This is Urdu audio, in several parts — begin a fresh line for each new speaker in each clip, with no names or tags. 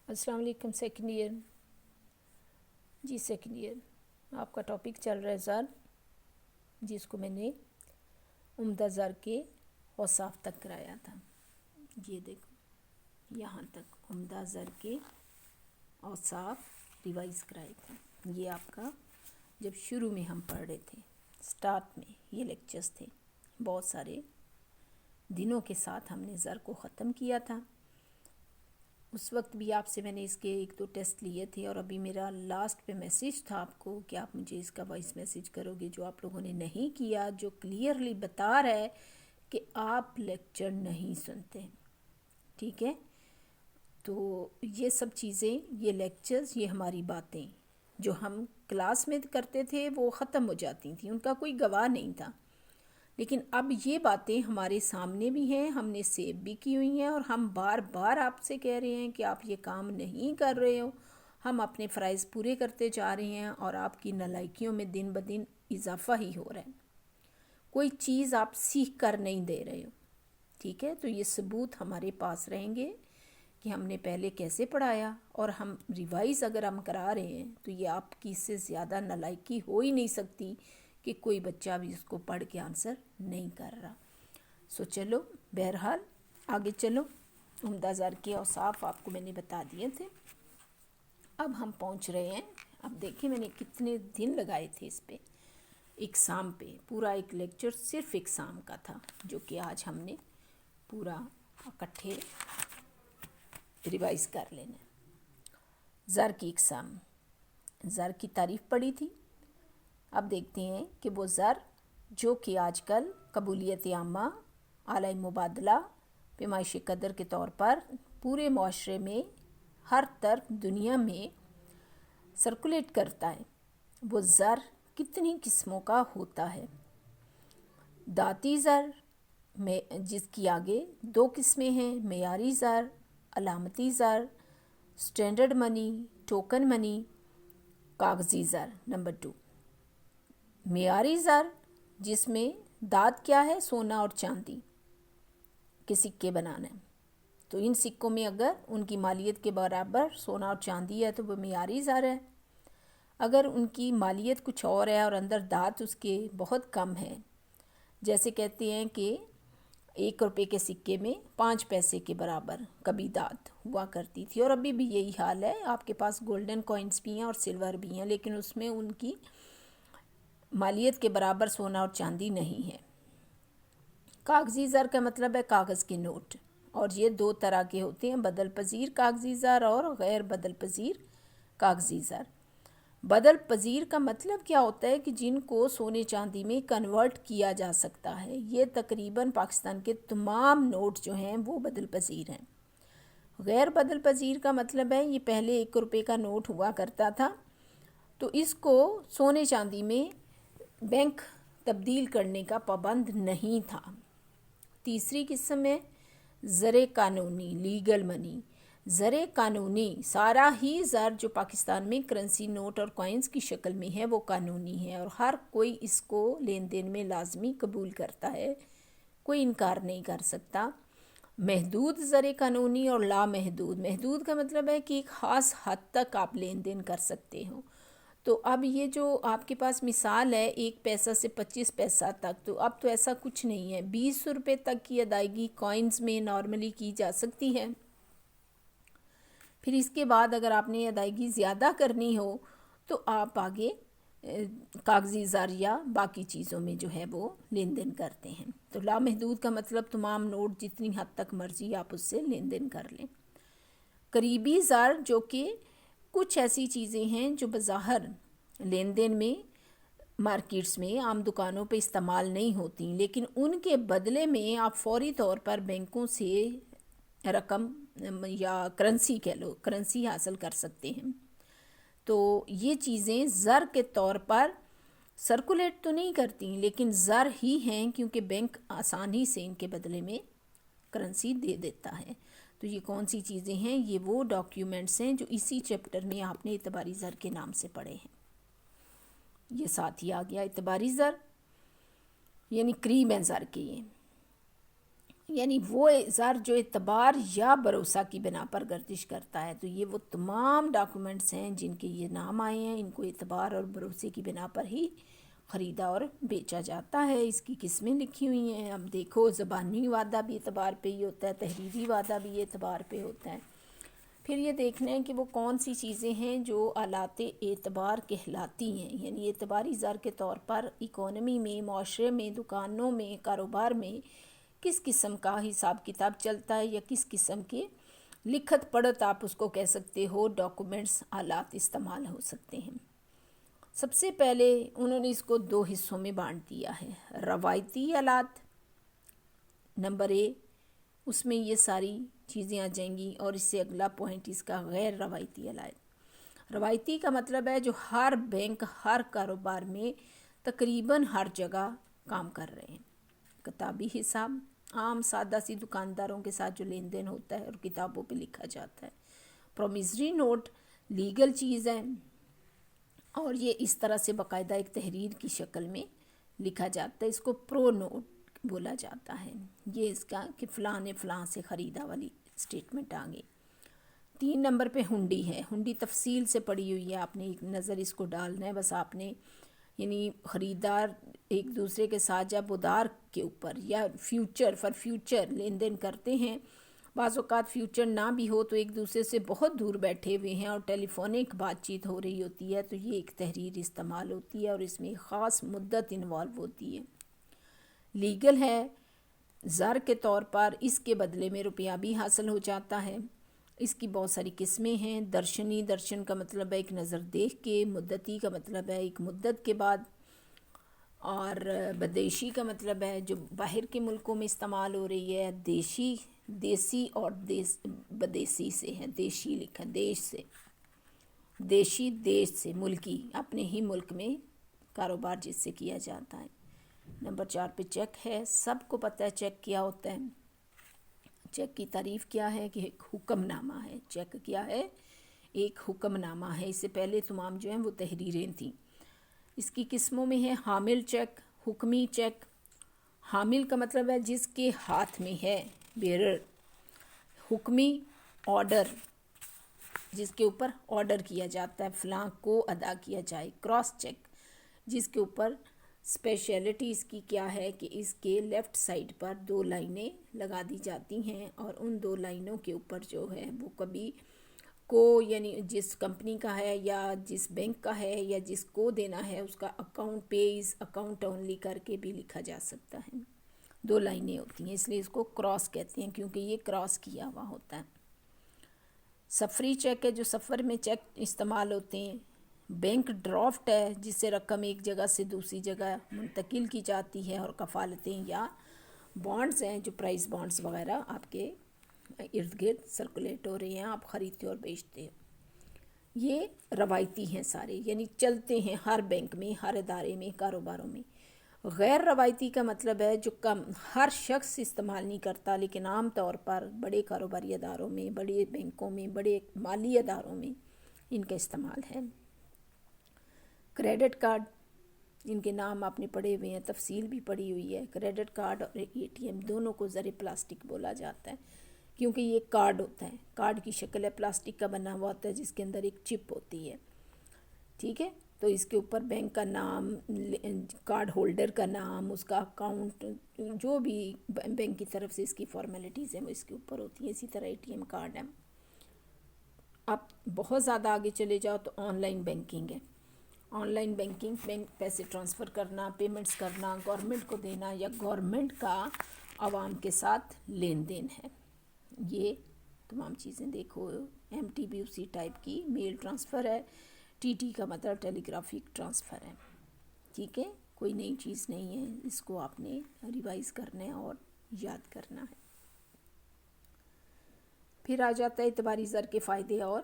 السلام علیکم سیکنڈ ایئر جی سیکنڈ ایئر آپ کا ٹاپک چل رہا ہے زر، جس کو میں نے عمدہ زر کے اوصاف تک کرایا تھا. یہ دیکھو یہاں تک عمدہ زر کے اوصاف ریوائز کرائے تھے. یہ آپ کا جب شروع میں ہم پڑھ رہے تھے، سٹارٹ میں یہ لیکچرز تھے. بہت سارے دنوں کے ساتھ ہم نے زر کو ختم کیا تھا. اس وقت بھی آپ سے میں نے اس کے 1-2 ٹیسٹ لیے تھے، اور ابھی میرا لاسٹ پہ میسیج تھا آپ کو کہ آپ مجھے اس کا وائس میسیج کرو گے. جو آپ لوگوں نے نہیں کیا، جو کلیئرلی بتا رہا ہے کہ آپ لیکچر نہیں سنتے. ٹھیک ہے، تو یہ سب چیزیں، یہ لیکچرز، یہ ہماری باتیں جو ہم کلاس میں کرتے تھے وہ ختم ہو جاتی تھیں، ان کا کوئی گواہ نہیں تھا. لیکن اب یہ باتیں ہمارے سامنے بھی ہیں، ہم نے سیو بھی کی ہوئی ہیں، اور ہم بار بار آپ سے کہہ رہے ہیں کہ آپ یہ کام نہیں کر رہے ہو. ہم اپنے فرائض پورے کرتے جا رہے ہیں، اور آپ کی نالائکیوں میں دن بدن اضافہ ہی ہو رہا ہے. کوئی چیز آپ سیکھ کر نہیں دے رہے ہو. ٹھیک ہے، تو یہ ثبوت ہمارے پاس رہیں گے کہ ہم نے پہلے کیسے پڑھایا، اور ہم ریوائز اگر ہم کرا رہے ہیں تو یہ آپ کی اس سے زیادہ نالائکی ہو ہی نہیں سکتی کہ کوئی بچہ بھی اس کو پڑھ کے آنسر نہیں کر رہا. چلو بہرحال آگے چلو. عمدہ زر کے اوصاف آپ کو میں نے بتا دیے تھے. اب ہم پہنچ رہے ہیں. اب دیکھیں میں نے کتنے دن لگائے تھے اس پہ، اقسام پہ. پورا ایک لیکچر صرف اقسام کا تھا، جو کہ آج ہم نے پورا اکٹھے ریوائز کر لینا. زر کی اقسام، زر کی تعریف پڑھی تھی. اب دیکھتے ہیں کہ وہ زر جو کہ آج کل قبولیت عامہ، اعلی مبادلہ، پیمائش قدر کے طور پر پورے معاشرے میں ہر طرف دنیا میں سرکولیٹ کرتا ہے، وہ زر کتنی قسموں کا ہوتا ہے. داتی زر میں جس کی آگے 2 قسمیں ہیں: معیاری زر، علامتی زر، سٹینڈرڈ منی، ٹوکن منی، کاغذی زر. نمبر 2 معیاری زر، جس میں دات کیا ہے؟ سونا اور چاندی کے سکے بنانا ہے. تو ان سکوں میں اگر ان کی مالیت کے برابر سونا اور چاندی ہے تو وہ معیاری زر ہے. اگر ان کی مالیت کچھ اور ہے اور اندر دات اس کے بہت کم ہے، جیسے کہتے ہیں کہ 1 روپے کے سکے میں 5 پیسے کے برابر کبھی دات ہوا کرتی تھی، اور ابھی بھی یہی حال ہے. آپ کے پاس گولڈن کوائنس بھی ہیں اور سلور بھی ہیں، لیکن اس میں ان کی مالیت کے برابر سونا اور چاندی نہیں ہے. کاغذی زر کا مطلب ہے کاغذ کے نوٹ، اور یہ 2 طرح کے ہوتے ہیں: بدل پذیر کاغذی زر اور غیر بدل پذیر کاغذی زر. بدل پذیر کا مطلب کیا ہوتا ہے؟ کہ جن کو سونے چاندی میں کنورٹ کیا جا سکتا ہے. یہ تقریباً پاکستان کے تمام نوٹ جو ہیں وہ بدل پذیر ہیں. غیر بدل پذیر کا مطلب ہے یہ پہلے 1 روپے کا نوٹ ہوا کرتا تھا، تو اس کو سونے چاندی میں بینک تبدیل کرنے کا پابند نہیں تھا. تیسری قسم ہے زر قانونی، لیگل منی. زر قانونی، سارا ہی زر جو پاکستان میں کرنسی نوٹ اور کوائنز کی شکل میں ہے وہ قانونی ہے، اور ہر کوئی اس کو لین دین میں لازمی قبول کرتا ہے، کوئی انکار نہیں کر سکتا. محدود زر قانونی اور لامحدود. محدود کا مطلب ہے کہ ایک خاص حد تک آپ لین دین کر سکتے ہو. تو اب یہ جو آپ کے پاس مثال ہے 1 پیسہ سے 25 پیسہ تک، تو اب تو ایسا کچھ نہیں ہے. 20 روپے تک کی ادائیگی کوائنز میں نارملی کی جا سکتی ہے. پھر اس کے بعد اگر آپ نے ادائیگی زیادہ کرنی ہو تو آپ آگے کاغذی زر یا باقی چیزوں میں جو ہے وہ لین دین کرتے ہیں. تو لامحدود کا مطلب تمام نوٹ جتنی حد تک مرضی آپ اس سے لین دین کر لیں. قریبی زر جو کہ کچھ ایسی چیزیں ہیں جو بظاہر لین دین میں مارکیٹس میں عام دکانوں پہ استعمال نہیں ہوتی، لیکن ان کے بدلے میں آپ فوری طور پر بینکوں سے رقم یا کرنسی کہہ لو، کرنسی حاصل کر سکتے ہیں. تو یہ چیزیں زر کے طور پر سرکولیٹ تو نہیں کرتی، لیکن زر ہی ہیں، کیونکہ بینک آسانی سے ان کے بدلے میں کرنسی دے دیتا ہے. تو یہ کون سی چیزیں ہیں؟ یہ وہ ڈاکیومنٹس ہیں جو اسی چیپٹر میں آپ نے اعتباری زر کے نام سے پڑھے ہیں. یہ ساتھ ہی آ گیا اعتباری زر، یعنی قریب ہیں زر کے. یہ یعنی وہ زر جو اعتبار یا بھروسہ کی بنا پر گردش کرتا ہے، تو یہ وہ تمام ڈاکومنٹس ہیں جن کے یہ نام آئے ہیں، ان کو اعتبار اور بھروسے کی بنا پر ہی خریدا اور بیچا جاتا ہے۔ اس کی قسمیں لکھی ہوئی ہیں، اب دیکھو زبانی وعدہ بھی اعتبار پہ ہی ہوتا ہے، تحریری وعدہ بھی اعتبار پہ ہوتا ہے۔ پھر یہ دیکھنا ہے کہ وہ کون سی چیزیں ہیں جو آلات اعتبار کہلاتی ہیں، یعنی اعتباری زر کے طور پر اکانومی میں، معاشرے میں، دکانوں میں، کاروبار میں کس قسم کا حساب کتاب چلتا ہے، یا کس قسم کے لکھت پڑھت آپ اس کو کہہ سکتے ہو، ڈاکومنٹس، آلات استعمال ہو سکتے ہیں۔ سب سے پہلے انہوں نے اس کو دو حصوں میں بانٹ دیا ہے، روایتی آلات نمبر اے، اس میں یہ ساری چیزیں آ جائیں گی، اور اس سے اگلا پوائنٹ اس کا غیر روایتی آلات۔ روایتی کا مطلب ہے جو ہر بینک، ہر کاروبار میں تقریباً ہر جگہ کام کر رہے ہیں۔ کتابی حساب، عام سادہ سی دکانداروں کے ساتھ جو لین دین ہوتا ہے اور کتابوں پہ لکھا جاتا ہے۔ پرومیسری نوٹ لیگل چیز ہے، اور یہ اس طرح سے باقاعدہ ایک تحریر کی شکل میں لکھا جاتا ہے، اس کو پرو نوٹ بولا جاتا ہے۔ یہ اس کا کہ فلاں نے فلاں سے خریدا والی اسٹیٹمنٹ آ گئی۔ 3 نمبر پہ ہنڈی ہے۔ ہنڈی تفصیل سے پڑھی ہوئی ہے، آپ نے ایک نظر اس کو ڈالنا ہے بس آپ نے، یعنی خریدار ایک دوسرے کے ساتھ جب ادھار کے اوپر یا فیوچر لین دین کرتے ہیں، بعض اوقات فیوچر نہ بھی ہو تو ایک دوسرے سے بہت دور بیٹھے ہوئے ہیں اور ٹیلی فونک بات چیت ہو رہی ہوتی ہے، تو یہ ایک تحریر استعمال ہوتی ہے اور اس میں خاص مدت انوالو ہوتی ہے۔ لیگل ہے، زر کے طور پر اس کے بدلے میں روپیہ بھی حاصل ہو جاتا ہے۔ اس کی بہت ساری قسمیں ہیں۔ درشنی، درشن کا مطلب ہے ایک نظر دیکھ کے، مدتی کا مطلب ہے ایک مدت کے بعد، اور بدیشی کا مطلب ہے جو باہر کے ملکوں میں استعمال ہو رہی ہے۔ دیسی اور بدیسی سے ہے، دیشی لکھا دیش سے، دیشی دیش سے، ملکی اپنے ہی ملک میں کاروبار جس سے کیا جاتا ہے۔ نمبر 4 پہ چیک ہے۔ سب کو پتہ ہے چیک کیا ہوتا ہے۔ چیک کی تعریف کیا ہے کہ ایک حکم نامہ ہے۔ چیک کیا ہے؟ ایک حکم نامہ ہے۔ اس سے پہلے تمام جو ہیں وہ تحریریں تھیں۔ اس کی قسموں میں ہے حامل چیک، حکمی چیک۔ حامل کا مطلب ہے جس کے ہاتھ میں ہے، بیرر۔ حکمی، آرڈر، جس کے اوپر آرڈر کیا جاتا ہے فلاں کو ادا کیا جائے۔ کراس چیک، جس کے اوپر اسپیشلٹی اس کی کیا ہے کہ اس کے لیفٹ سائڈ پر 2 لائنیں لگا دی جاتی ہیں، اور ان 2 لائنوں کے اوپر جو ہے وہ کبھی کو، یعنی جس کمپنی کا ہے یا جس بینک کا ہے یا جس کو دینا ہے اس کا اکاؤنٹ، پیز اکاؤنٹ اونلی کر کے بھی لکھا جا سکتا ہے۔ 2 لائنیں ہوتی ہیں، اس لیے اس کو کراس کہتے ہیں کیونکہ یہ کراس کیا ہوا ہوتا ہے۔ سفری چیک ہے جو سفر میں چیک استعمال ہوتے ہیں۔ بینک ڈرافٹ ہے جس سے رقم ایک جگہ سے دوسری جگہ منتقل کی جاتی ہے، اور کفالتیں یا بانڈز ہیں جو پرائز بانڈز وغیرہ آپ کے ارد گرد سرکولیٹ ہو رہے ہیں، آپ خریدتے اور بیچتے ہیں۔ یہ روایتی ہیں سارے، یعنی چلتے ہیں ہر بینک میں، ہر ادارے میں، کاروباروں میں۔ غیر روایتی کا مطلب ہے جو ہر شخص استعمال نہیں کرتا، لیکن عام طور پر بڑے کاروباری اداروں میں، بڑے بینکوں میں، بڑے مالی اداروں میں ان کا استعمال ہے۔ کریڈٹ کارڈ، ان کے نام آپ نے پڑھے ہوئے ہیں، تفصیل بھی پڑھی ہوئی ہے۔ کریڈٹ کارڈ اور ATM دونوں کو زر پلاسٹک بولا جاتا ہے کیونکہ یہ کارڈ ہوتا ہے، کارڈ کی شکل ہے، پلاسٹک کا بنا ہوا ہوتا ہے جس کے اندر ایک چپ ہوتی ہے، ٹھیک ہے۔ تو اس کے اوپر بینک کا نام، کارڈ ہولڈر کا نام، اس کا اکاؤنٹ، جو بھی بینک کی طرف سے اس کی فارمیلٹیز ہیں وہ اس کے اوپر ہوتی ہیں۔ اسی طرح ATM کارڈ ہے۔ اب بہت زیادہ آگے چلے جاؤ تو آن لائن بینکنگ ہے۔ آن لائن بینکنگ، بینک پیسے ٹرانسفر کرنا، پیمنٹس کرنا، گورنمنٹ کو دینا، یا گورنمنٹ کا عوام کے ساتھ لین دین ہے۔ یہ تمام چیزیں دیکھو، MT بھی اسی ٹائپ کی، میل ٹرانسفر ہے۔ TT کا مطلب ٹیلی گرافک ٹرانسفر ہے، ٹھیک ہے۔ کوئی نئی چیز نہیں ہے، اس کو آپ نے ریوائز کرنا ہے اور یاد کرنا ہے۔ پھر آ جاتا ہے اعتباری زر کے فائدے اور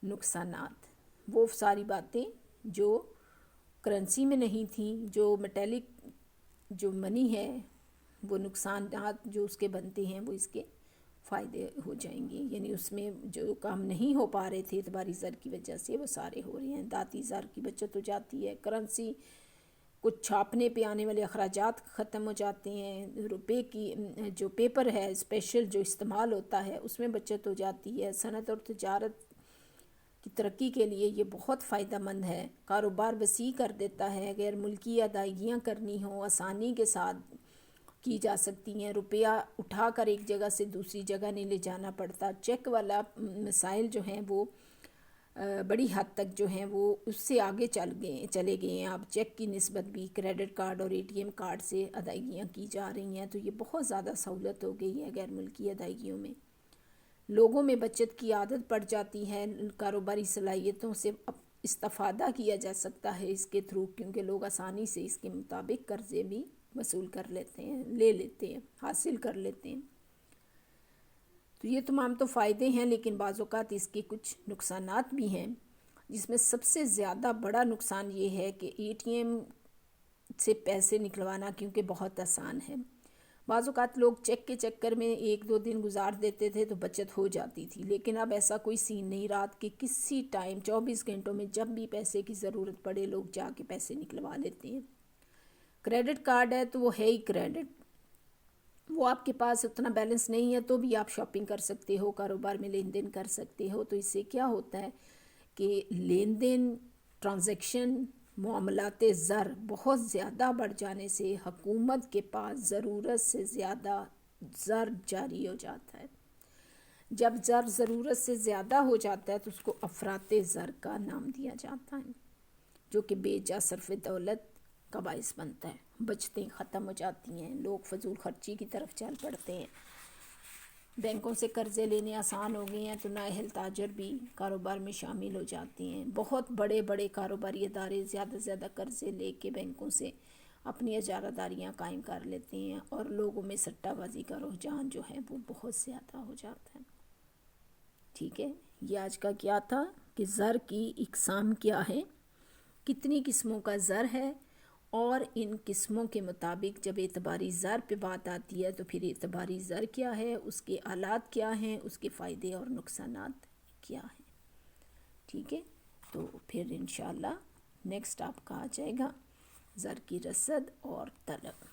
نقصانات۔ وہ ساری باتیں جو کرنسی میں نہیں تھیں، جو میٹیلک جو منی ہے، وہ نقصانات جو اس کے بنتے ہیں وہ اس کے فائدے ہو جائیں گے، یعنی اس میں جو کام نہیں ہو پا رہے تھے اعتباری زر کی وجہ سے وہ سارے ہو رہے ہیں۔ دھاتی زر کی بچت ہو جاتی ہے، کرنسی کچھ چھاپنے پہ آنے والے اخراجات ختم ہو جاتے ہیں، روپے کی جو پیپر ہے اسپیشل جو استعمال ہوتا ہے اس میں بچت ہو جاتی ہے۔ صنعت اور تجارت کی ترقی کے لیے یہ بہت فائدہ مند ہے، کاروبار وسیع کر دیتا ہے۔ غیر ملکی ادائیگیاں کرنی ہوں آسانی کے ساتھ کی جا سکتی ہیں، روپیہ اٹھا کر ایک جگہ سے دوسری جگہ نہیں لے جانا پڑتا۔ چیک والا مسائل جو ہیں وہ بڑی حد تک جو ہیں وہ اس سے آگے چلے گئے ہیں۔ اب چیک کی نسبت بھی کریڈٹ کارڈ اور اے ٹی ایم کارڈ سے ادائیگیاں کی جا رہی ہیں، تو یہ بہت زیادہ سہولت ہو گئی ہے غیر ملکی ادائیگیوں میں۔ لوگوں میں بچت کی عادت پڑ جاتی ہے، کاروباری صلاحیتوں سے استفادہ کیا جا سکتا ہے اس کے تھرو، کیونکہ لوگ آسانی سے اس کے مطابق قرضے بھی وصول کر لیتے ہیں، لے لیتے ہیں، حاصل کر لیتے ہیں۔ تو یہ تمام تو فائدے ہیں، لیکن بعض اوقات اس کے کچھ نقصانات بھی ہیں، جس میں سب سے زیادہ بڑا نقصان یہ ہے کہ اے ٹی ایم سے پیسے نکلوانا کیونکہ بہت آسان ہے۔ بعض اوقات لوگ چیک کے چکر میں 1-2 دن گزار دیتے تھے تو بچت ہو جاتی تھی، لیکن اب ایسا کوئی سین نہیں، رات کے کسی ٹائم 24 گھنٹوں میں جب بھی پیسے کی ضرورت پڑے لوگ جا کے پیسے نکلوا لیتے ہیں۔ کریڈٹ کارڈ ہے تو وہ ہے ہی کریڈٹ، وہ آپ کے پاس اتنا بیلنس نہیں ہے تو بھی آپ شاپنگ کر سکتے ہو، کاروبار میں لین دین کر سکتے ہو۔ تو اس سے کیا ہوتا ہے کہ لین دین، ٹرانزیکشن، معاملات زر بہت زیادہ بڑھ جانے سے حکومت کے پاس ضرورت سے زیادہ زر جاری ہو جاتا ہے۔ جب زر ضرورت سے زیادہ ہو جاتا ہے تو اس کو افراط زر کا نام دیا جاتا ہے، جو کہ بے جا صرف دولت کا باعث بنتا ہے۔ بچتیں ختم ہو جاتی ہیں، لوگ فضول خرچی کی طرف چل پڑتے ہیں، بینکوں سے قرضے لینے آسان ہو گئے ہیں تو نااہل تاجر بھی کاروبار میں شامل ہو جاتے ہیں۔ بہت بڑے بڑے کاروباری ادارے زیادہ سے زیادہ قرضے لے کے بینکوں سے اپنی اجارہ داریاں قائم کر لیتے ہیں، اور لوگوں میں سٹہ بازی کا رجحان جو ہے وہ بہت زیادہ ہو جاتا ہے۔ ٹھیک ہے، یہ آج کا کیا تھا کہ زر کی اقسام کیا ہے، کتنی قسموں کا زر ہے، اور ان قسموں کے مطابق جب اعتباری زر پہ بات آتی ہے تو پھر اعتباری زر کیا ہے، اس کے آلات کیا ہیں، اس کے فائدے اور نقصانات کیا ہیں۔ ٹھیک ہے، تو پھر انشاءاللہ نیکسٹ آپ کا آ جائے گا زر کی رصد اور طلب۔